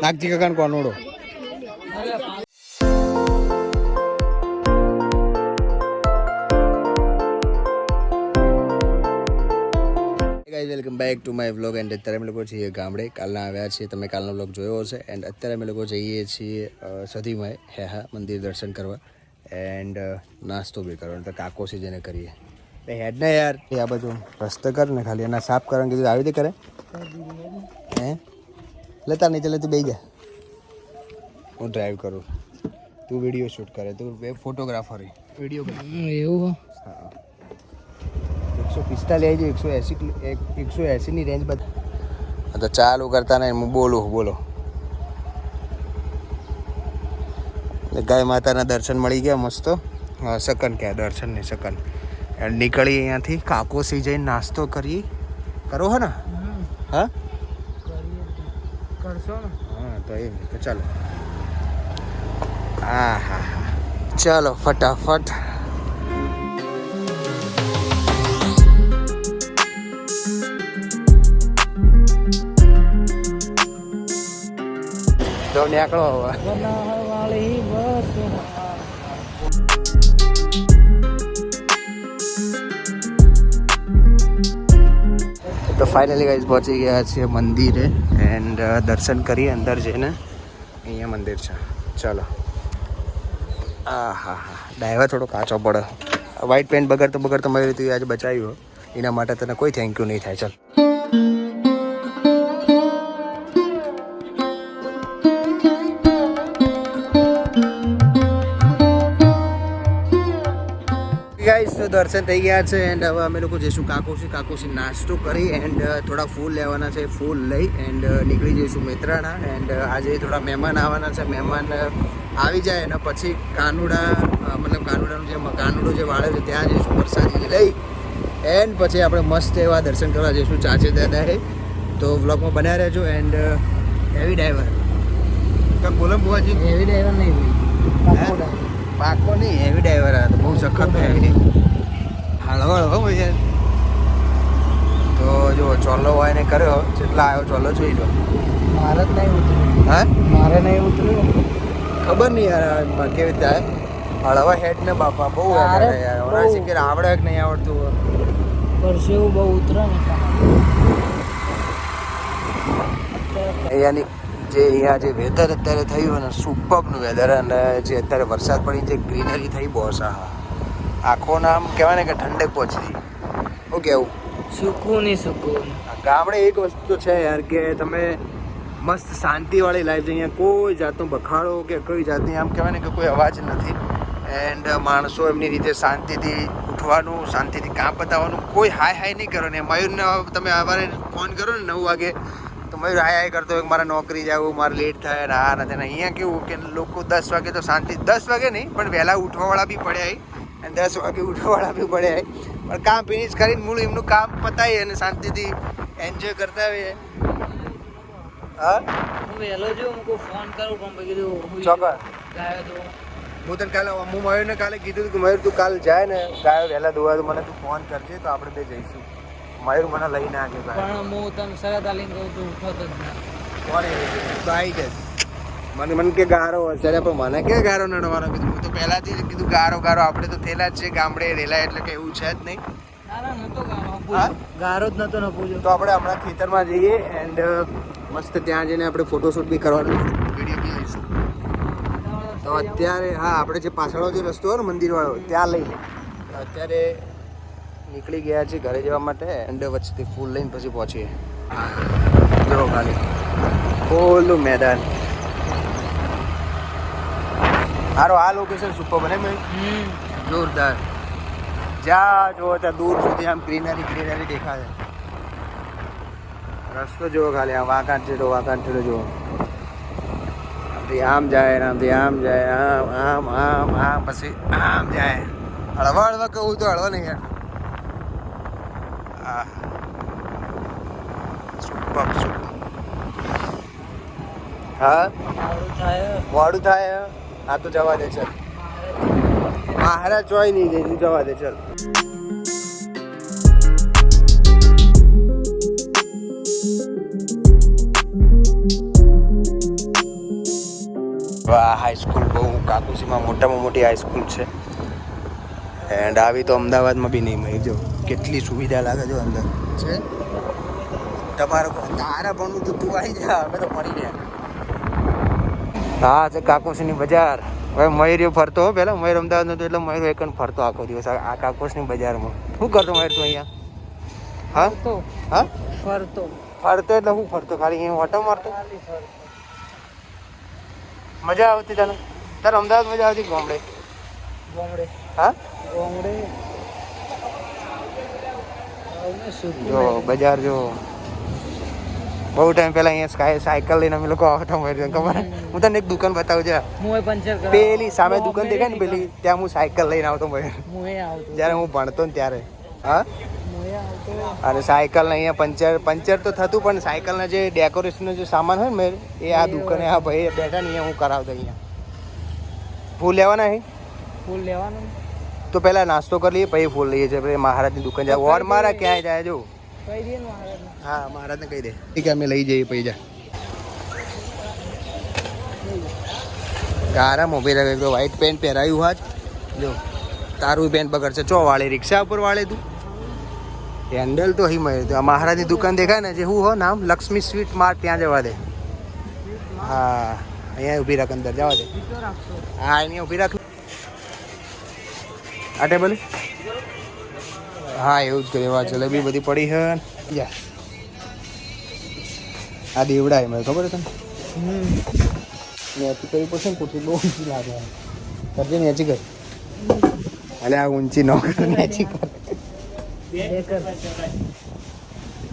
નાગજી કાકાનો કોનોડો guys welcome back to my vlog and અત્યારે અમે લોકો છીએ ગામડે કાલના આવ્યા છીએ તમે કાલનો વ્લોગ જોયો હશે એન્ડ અત્યારે અમે લોકો જઈએ છીએ સધીમાય હેહા મંદિર દર્શન કરવા એન્ડ નાસ્તો બી કરવાનો તો કાકોસી જેને કરીએ હેડ ને યાર આ બાજુ રસ્તો કર ને ખાલી એના સાફ કરવાનું કીધું આવી રીતે કરે હે લેતા નહીં ચાલે તું બેસી જા હું ડ્રાઈવ કરું તું વિડીયો શૂટ કરે તું ફોટોગ્રાફર વિડીયો એવું હા 145 180 ની રેન્જ બતા તો ચાલુ કરતા નહીં હું બોલો ગાય માતાના દર્શન મળી ગયા મસ્ત સકન ક્યાં દર્શન ને સકન નીકળી અહીંયાથી કાકોસી જઈને નાસ્તો કરી કરો હે ને હા કરશો ને હા તો એ તો ચાલો હા હા ચાલો ફટાફટ તો નીકળો હવે તો ફાઇનલી ગાઈઝ પહોંચી ગયા છીએ મંદિરે એન્ડ દર્શન કરી અંદર જઈને અહીંયા મંદિર છે ચાલો હા હા હા ડ્રાઈવર થોડો કાચો પડે વ્હાઈટ પેન્ટ બગડતો મારી રીતે આજે બચાવ્યો એના માટે તને કોઈ થેન્ક યુ નહીં થાય ચાલ ગાઈસ તો દર્શન થઈ ગયા છે એન્ડ હવે અમે લોકો જઈશું કાકોસી નાસ્તો કરી એન્ડ થોડા ફૂલ લેવાના છે ફૂલ લઈ એન્ડ નીકળી જઈશું મેત્રાણા એન્ડ આજે થોડા મહેમાન આવવાના છે મહેમાન આવી જાય અને પછી કાનુડાનું જે કાનુડો જે વાળે છે ત્યાં જઈશું પ્રસાદી લઈ એન્ડ પછી આપણે મસ્ત એવા દર્શન કરવા જઈશું ચાચે દાદાએ તો વ્લોગમાં બન્યા રહેજો એન્ડ હેવી ડ્રાઈવર કાંક બોલો બુવાજી હેવી ડ્રાઈવર નહીં પાકો નહીં હેવી ડ્રાઈવર હતો બહુ સખત હેવી હળવો ભાઈ તો જો ચોલ્લો હોય ને કર્યો જેટલા આવ્યો ચોલ્લો જોઈ લો મારે જ નહીં ઉતર્યું હા મારે નહીં ઉતર્યું ખબર નહીં યાર કેવી રીતે હળવા હેડ ને બાપા બહુ યાર આવડે કે નહીં આવડતું પરસેવું બહુ ઉતરે ને અહીંયા જે વેધર અત્યારે થયું ને સુપરનું વેધર અને જે અત્યારે વરસાદ પડી જે ગ્રીનરી થઈ બોસ આખો નામ કહેવાય ને કે ઠંડક પહોંચી શું કેવું સુકૂન ગામડે એક વસ્તુ છે યાર કે તમે મસ્ત શાંતિવાળી લાઈફ છે અહીંયા કોઈ જાતનો બખાડો કે કોઈ જાતની આમ કહેવાય ને કે કોઈ અવાજ નથી એન્ડ માણસો એમની રીતે શાંતિથી ઉઠવાનું શાંતિથી કામ પતાવવાનું કોઈ હાય નહીં કરો ને મયુરને તમે સવારે ફોન કરો ને 9 વાગે તો મયુર હાય કરતો હોય મારે નોકરી જવું મારે લેટ થાય ને આ નથી ને અહીંયા કેવું કે લોકો 10 વાગે તો શાંતિ 10 વાગે નહીં પણ વહેલા ઉઠવાવાળા બી પડ્યા અને 10 વાગે ઉઠવાવાળા બી પડ્યા પણ કામ ફિનિશ કરીને મૂળ એમનું કામ પતાવીએ અને શાંતિથી એન્જોય કરતા હોઈએ હા હું વહેલો જો હું ફોન કરું પણ કીધું ચોક્કસ હું તને કાલે હું મયુરને કાલે કીધું કે મયુર તું કાલ જાય ને ગાયો વહેલા દોવા તો મને તું ફોન કરજે તો આપણે બે જઈશું મયુર મને લઈને આગે પણ હું તને શરત આલીને કહું તું ઉઠો તો કોણ તો આવી જાય મને કે ગારો હશે પણ મને કે ગારો નડવાનો કીધું હું તો પહેલાંથી જ કીધું ગારો આપણે તો થયેલા જ છે ગામડે રેલા એટલે કે એવું છે જ નહીં ગારો જ નતો પૂછ્યો તો આપણે હમણાં ખેતરમાં જઈએ એન્ડ મસ્ત ત્યાં જઈને આપણે ફોટોશૂટ બી કરવાનું વિડીયો બી લઈશું તો અત્યારે હા આપણે જે પાછળનો જે રસ્તો હોય ને મંદિરવાળો ત્યાં લઈ લે અત્યારે નીકળી ગયા છીએ ઘરે જવા માટે એન્ડ વચ્ચેથી ફૂલ લઈને પછી પહોંચીએ જો ખાલી ખોલું મેદાન સારું આ લોકેશન સુપર બને ભાઈ જોરદાર જ્યાં જુઓ ત્યાં દૂર સુધી આમ ગ્રીનરી દેખાય રસ્તો જુઓ ખાલી આમ વાંકાણ છેડો જુઓ આમ જાય આમ જાય આમ પછી આમ જાય હળવા કહું તો હળવા નહીં યાર હા મોડું થાય આ તો જવા દે ચાલ મહારાજ ચોય નહીં ગઈ જવા દે ચાલ આ હાઈસ્કૂલ બહુ કાકુસીમાં મોટામાં મોટી હાઈસ્કૂલ છે. એન્ડ આવી તો અમદાવાદમાં બી નહીં મળી. જો કેટલી સુવિધા લાગે જો અંદર છે. તારા ભણવું તો તું આવી જા, અમે તો ભણી ગયા. હા છે કાકુસીની બજાર. હવે મયુર ફરતો હો. પહેલાં મયુર અમદાવાદનો હતો એટલે મયુર એક ફરતો આખો દિવસ આ કાકુસની બજારમાં. શું કરતો મયુર તું અહીંયા? હા હા ફરતો એટલે હું ફરતો ખાલી અહીંયા ઓટો મારતો? મજા આવતી તને? તારે અમદાવાદ મજા આવતી ગામડે? હા જો બજાર જો. બહુ ટાઈમ પહેલા અહીંયા સાયકલ લઈને અમે લોકો આવતા હોય. ખબર હું તને એક દુકાન બતાવું છે. પેલી સામે દુકાન દેખાય ને પેલી, ત્યાં હું સાયકલ લઈને આવતો હોય જ્યારે હું ભણતો ને ત્યારે. હા અને સાયકલ ને અહીંયા પંચર તો થતું, પણ સાયકલના જે ડેકોરેશનનો જે સામાન હોય ને એ આ દુકાને આ ભાઈ બેઠા ને અહીંયા હું કરાવતો. અહીંયા ફૂલ લેવાના હે? ફૂલ લેવાનું તો પહેલાં નાસ્તો કરી લઈએ પછી ફૂલ લઈએ છીએ. પછી મહારાજની દુકાન જાય. ઓર મારા ક્યાંય જાય જો. હા મહારાજને કહી દે ઠીક અમે લઈ જઈએ પૈસા. ગારા મોબાઈલ વ્હાઈટ પેન્ટ પહેરાયું હાજ જો. તારું પેન્ટ બગડશે. ચો વાળે રિક્ષા ઉપર વાળે તું? હેન્ડલ તો અહીં મળે. મહારાજની દુકાન દેખાય ને જે હું હો નામ લક્ષ્મી સ્વીટ માર્ટ, ત્યાં જવા દે. હા અહીંયા ઊભી રાખ, અંદર જવા દે. હા અહીંયા ઊભી રાખ. આ ટેબલ હા એવું જ કરે. જલેબી બધી પડી છે. આ દેવડા મને ખબર છે તને? નેચી કરવી પડશે ને કુર્સી બહુ ઊંચી લાગે. કરજે નેચી કર. અલે આ ઊંચી ન કર, નેચી કર.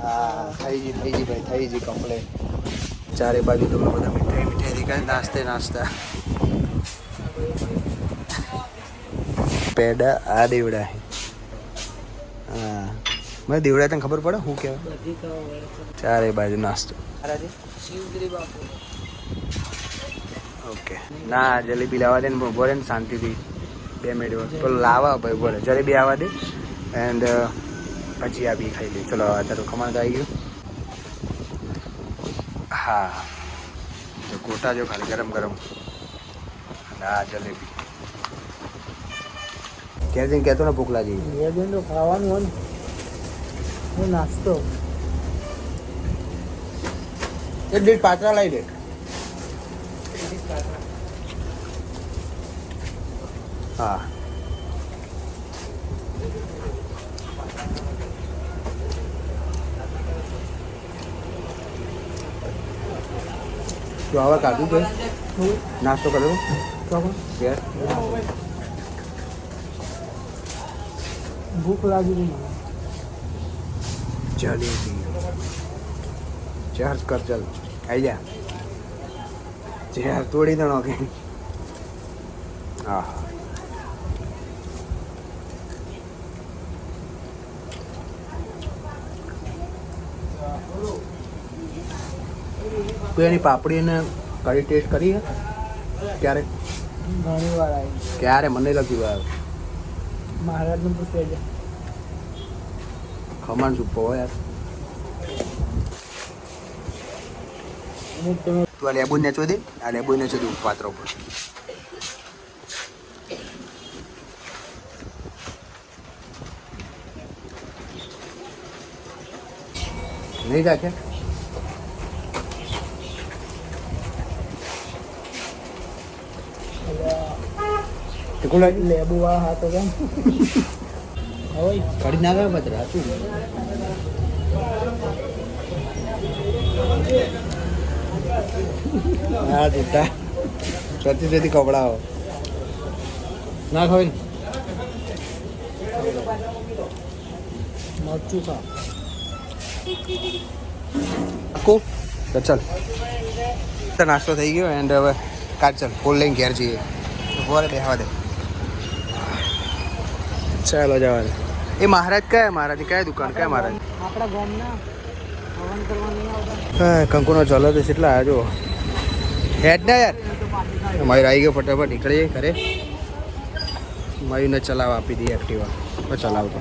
હા થઈ ગઈ ભાઈ, થઈ ગઈ કમ્પ્લેટ. ચારે બાજુ તમને બધા મીઠાઈ દેખાય. નાસ્તા પેડા. આ દેવડા હા મને દેવડા તને ખબર પડે શું કહેવાય? ચારે બાજુ નાસ્તો. ઓકે ના જલેબી લાવવા દે ને બોલે ને શાંતિથી 2 મિનિટ પેલો લાવવા ભાઈ બોલે જલેબી આવવા દે. એન્ડ પછી આ બી ખાઈ લઈએ. ચલો અત્યારે ખમણ તો આવી ગયું. હા તો ગોટા જો ખાલી ગરમ ગરમ. હા જલેબી ક્યારે જઈને કહેતો ને ભૂખ લાગી. તો ખાવાનું હોય ને નાસ્તો. એક ડીશ પાત્રા લાવી દે. હા તો આવા કાઢું કે નાસ્તો કરો ભૂખ લાગી. જલેબી ચાર્જ કર. ચાલ આવી જા. ચેર તોડી દો કે. હા તો એની પાપડીને કઢી ટેસ્ટ કરી ક્યારે? ઘણી વાર આવી. ક્યારે? મને લખ્યું વાર મહારાજનું પૂછે છે. ખમણ સુપો હોય યાર. તું આ લેબુ નેચો દે. આ લેબુ નેચો દે પાત્ર ઉપર. નહીં રાખે લેબુ વાળા હાથો કેમ કડી ના ગયો પત્ર હતું. હા દીધા સતી સતી કપડાઓ ના ખવાય. મરચું ખા આખું. તો ચાલ નાસ્તો થઈ ગયો. એન્ડ હવે કાઢ ચાલ ફૂલ લઈને ઘેર જઈએ. બોરે બેહવા દે. ચાલો જવા દે. એ મહારાજ કયા? મહારાજ કયા દુકાન? કયા મહારાજ? આપણા ગામના હવન કરવા નહીં આવતા. હા કંકુનો ચલો તો કેટલા આવ્યા જો. હેડ ના યાર. મયુર આવી ગયો ફટાફટ નીકળી જાય ઘરે. મયુરને ચલાવવા આપી દઈએ એક્ટિવા. ચલાવતો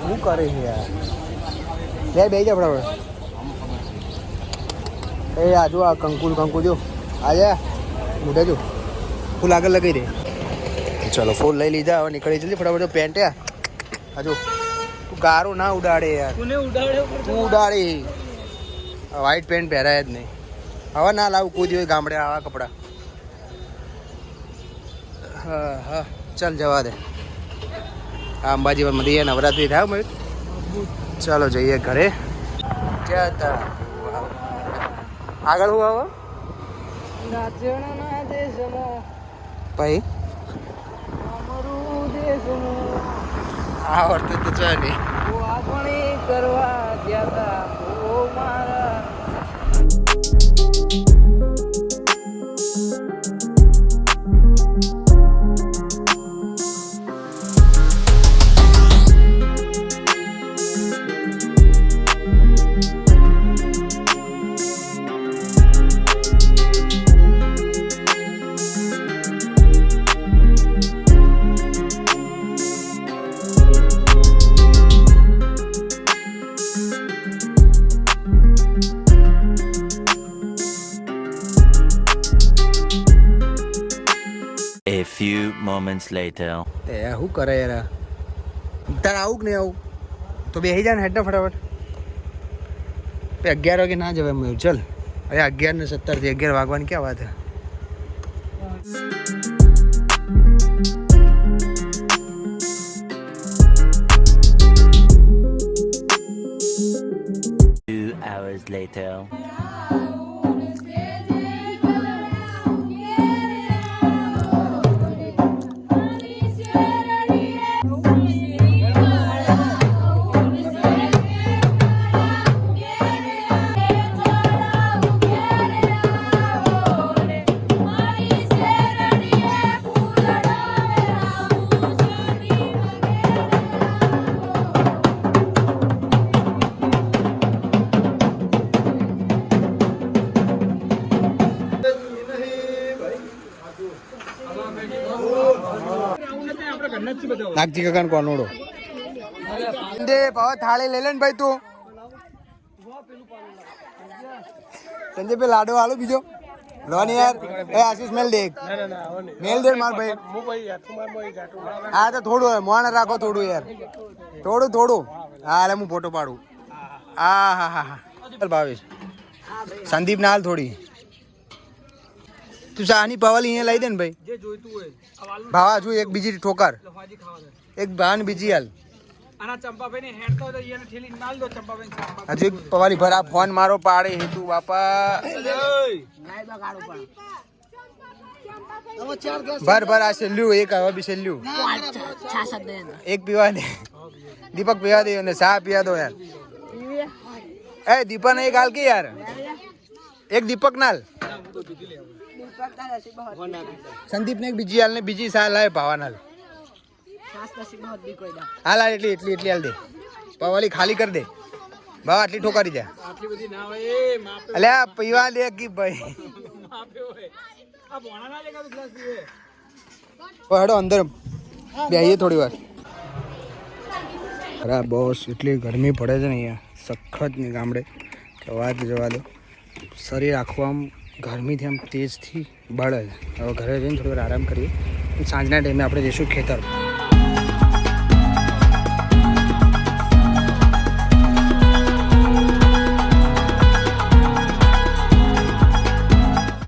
શું કરે છે યાર? બે જા ફટાફટ. એ આજુ આ કંકુ જો આજે મોઢે જો ફૂલ આગળ લગાવી દે. ચલો ફૂલ લઈ લીધા, હવે નીકળી જલ્દી ફટાફટ. પેન્ટ હજુ તું ગારું ના ઉડાડે યાર. તું ઉડાડે. વ્હાઈટ પેન્ટ પહેરાય જ નહીં. હવે ના લાવું કોઈ દિવસ ગામડે આવા કપડાં. હા હા ચાલ જવા દે. આ અંબાજી પર મળી નવરાત્રી થાય મયુર. ચાલો જઈએ ઘરે. ક્યાં હતા આગળ હું આવો ભાઈ આવડતું તો છે નહીં. કરવા ગયા મારા A few moments later. એ શું કરે યાર. તારે આવું કે નહીં આવું તો બેસી જા ને હેડ ને ફટાફટ. 11 વાગે ના જવાય મયુર. ચલ હવે 11:17 થી 11 વાગવાની ક્યાં વાત છે. Hours later. નાગજી કાકા કોનોડો દે ભાવ થાળી લઈ લે ને ભાઈ તું. સંજય ભાઈ લાડો હાલો બીજો લો ને યાર. એ આશીષ મેલ દે મેલ દે માર ભાઈ. હા તો થોડું મોણ રાખો થોડું યાર. થોડું હા એટલે હું ફોટો પાડું. હા હા હા હા ચાલ ભાવેશ સંદીપ ના હાલ થોડી. તું શાહની પવાલી અહીંયા લઈ દે ને ભાઈ. ભાવા જો એક બીજી ઠોકર એક ભાન બીજી હાલ. હજુ એક પવાલી ભરા ફોન મારો પાડે હેતુ બાપા. ભર આ છેલ્લું એક હવે બી છેલ્લું એક પીવા દે. દીપક પીવા દે અને ચા પીવા દો યાર. એ દીપક ને એક હાલ કે યાર. એક દીપક નાલ સંદીપ ને એક બીજી હાલ ને બીજી સા લાવે ભાવાન હાલ. હાલ એટલી હાલ દે. પવાલી ખાલી કરી દે ભાવ. આટલી ઠોકારી જા અલ્યા પીવા દે કે ભાઈ. હેડો અંદર બેહીએ થોડી વાર. અરે બોસ એટલી ગરમી પડે છે ને અહીંયા સખત ને ગામડે કે વાત જવા દો. શરીર આખું આમ ગરમીથી આમ તેજથી બળે. હવે ઘરે જઈને થોડી વાર આરામ કરીએ. સાંજના ટાઈમે આપણે જઈશું ખેતર.